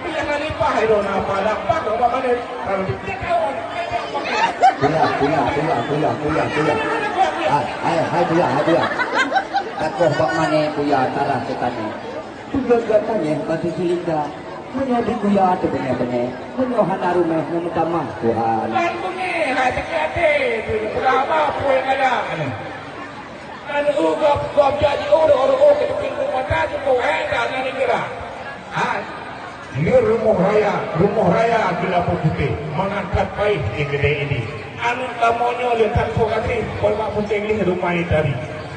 Jangan limpah itu apa dapat apa mana kalau dia tahu Hai buya. Takoh bak mane buya tarah ketane. Tujuan katanya batu silinda. Menjadi buya tu benar-benar. Menyohan arumeh meminta maaf Tuhan. dan bunyi hati-hati berapa pun ada. Dan ugap jadi orang ke pintu mata tu hendak nanti kira. Ini rumah raya gila putih mengangkat baik di gede ini. Anu kamonyo letak sokati, kolmak penting ni rumah ini tadi.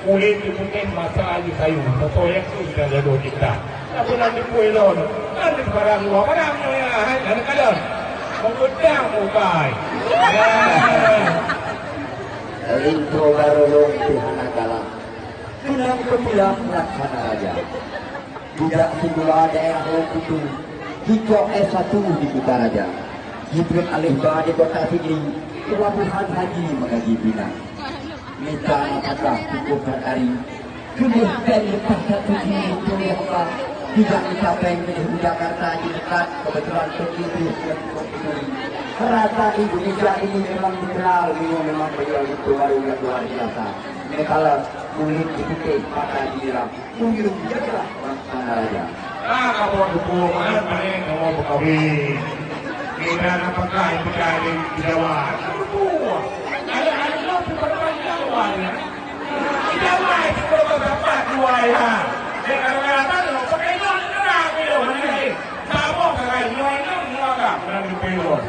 Kulit itu penting masalah di kayu, sesuai itu sudah jodoh kita. Tapi nanti puelon, nanti barang luar barangnya ya, ada kadang mengundang mukai. Intro baru long pihana kala. Kenang kepilah laksana raja. Budak sebelah daerah Long Kutu. Hijau S1 di Kutaraja. Gibran Alihba di kota Sigli. Pelabuhan haji mengaji bina. Minta apakah cukupkan hari. Kemudian dari lepas satu ini oleh Allah. Tidak mencapai menuju Jakarta di dekat kebetulan terkini dan terkini. Rata Indonesia ini memang dikenal memang beliau itu luar biasa. Kalau kulit putih mata dirang, mungkin jadilah orang raja. Kamu dukung kamu berkawin. Kita apakah yang berkali di Jawa? Berdua. Ada lo seperti Jawa ya. Di Jawa itu berapa dua ya. Dengan kata lo pakai non kerang itu mana? Kamu pakai non agak berani pelor.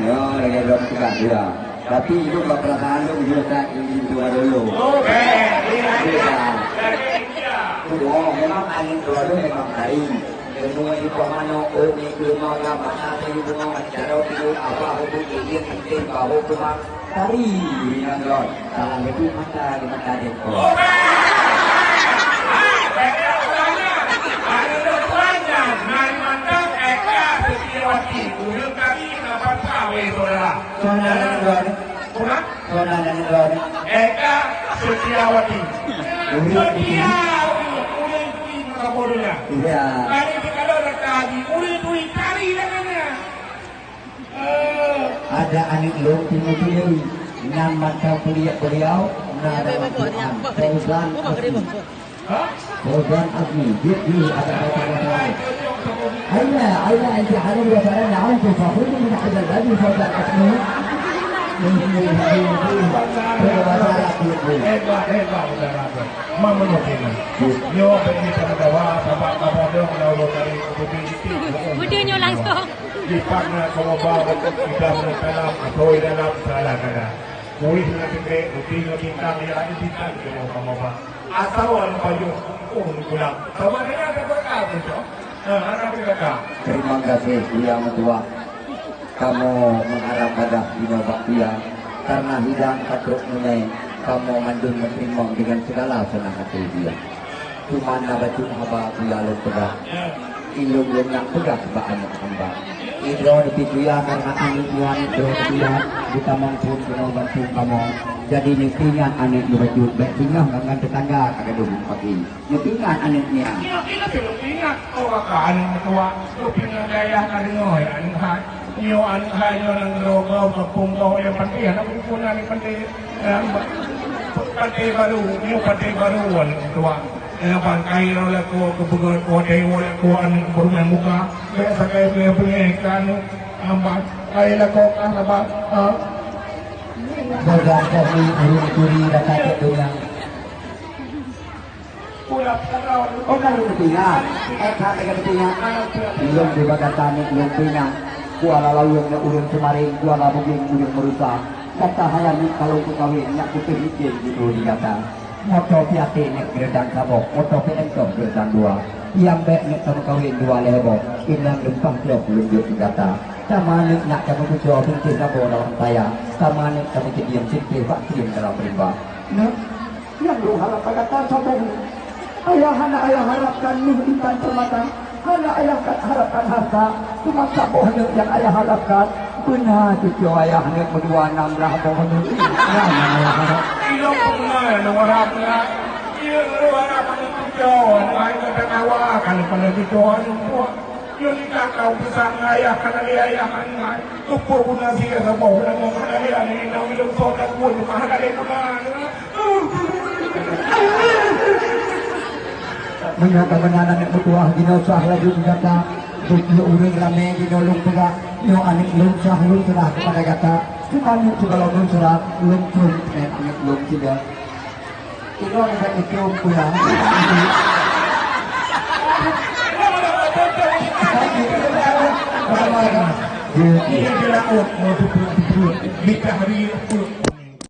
Ya, lagi belum tegak dia. Tapi itu nggak perasaan lu juga ini dua dulu. Oke, iya. Oh, memang angin dua dulu memang hari. Semua ini pemano, ini kelima mana ini semua cara itu apa ini penting bahwa cuma hari yang dot. Salah itu mata di mata dia. Eka Setiawati. Iya. Kali kalau lagi uri kari namanya. Ada anak lo pilih nama beliau nada Fauzan Azmi dia ada kata-kata ayah yang ada di sana namun sesuatu yang ada lagi Fauzan Azmi Hebat udara. Mama nukina. Yo begituadawa bapak dong lalu dari mobility. Videonya langsung. Di partner sama bawa kita dalam atau dalam salah kada. Kuis nanti ke rutinnya bintang ya lagi bintang ke sama bapak. Atau orang baju pulang. Sama dia ada berkah tu. Anak berkah. Terima kasih yang tua. Kamu mengharap pada Dino Baktia karena hidang katruk menai kamu mandun menerima dengan segala senang hati dia. Cuma nabatu haba dia lo pedah. Ilmu nak pedah sebab hamba. Idro dipikiran karena anik yuan itu dia kita mampun Dino bantu kamu. Jadi nyetingan anik baju baik tinggal dengan tetangga kakak dulu pagi. Nyetingan anaknya. Kita belum ingat orang anik tua. Pindah daya kari ngoy anik hat. Iyo an hayo ng logo kapung ko yung pati anak ko po na ni pati baru iyo pati baru wal tua bangkai lo ko kebugar ko tayo wala ko an burung muka kaya sa kayo punya kan ambat kaya la ko kan ba Saudara kami urung turi rakyat dunia. pulap sa Oh kan lu tinggal. Kata tinggal. Belum juga kata ni belum tinggal. Kuala Lauyong na urun Semaring, Kuala Buging urun merusak. Kata hayang kalau ku kawin nak ku izin gitu dikata. Moto piate nek geredang sabok, moto PNK geredang dua. Yang baik nek kamu kawin dua lebo, inang lempah klok lunjuk dikata. Sama nek nak kamu ku jawab pincin sabo dalam saya. Sama nek kamu kediam simpil pak kediam dalam rimba. Nah, yang lu harap kata sabok. Ayah harapkan nih intan permata. Hanya ayah harapkan harta, cuma sabohnya yang ayah harapkan. Benar cucu ayah nek berdua 6 lah pohonnya. Ya, ayah harap. ilong pengenal yang harapnya iya lu harap John, ay katanawakan pala dito, ano po? Yung ikakaw ko sa ngaya, kanaliyayahan nga. Tupo ko na siya sa bawal ng mga kanaliyahan, hindi na ilong at buwan, mahagalay ko na, Mga kabananan ng butuah, ginausa lagi kata, yung uring rame, ginulong pula, yung anik lung sa hulong sila, kepada kata, kepanu segala lung sila, lung lung, anik lung sila. Ito ang ikium pula. Iya, dia laut, mau tutup, bisa hari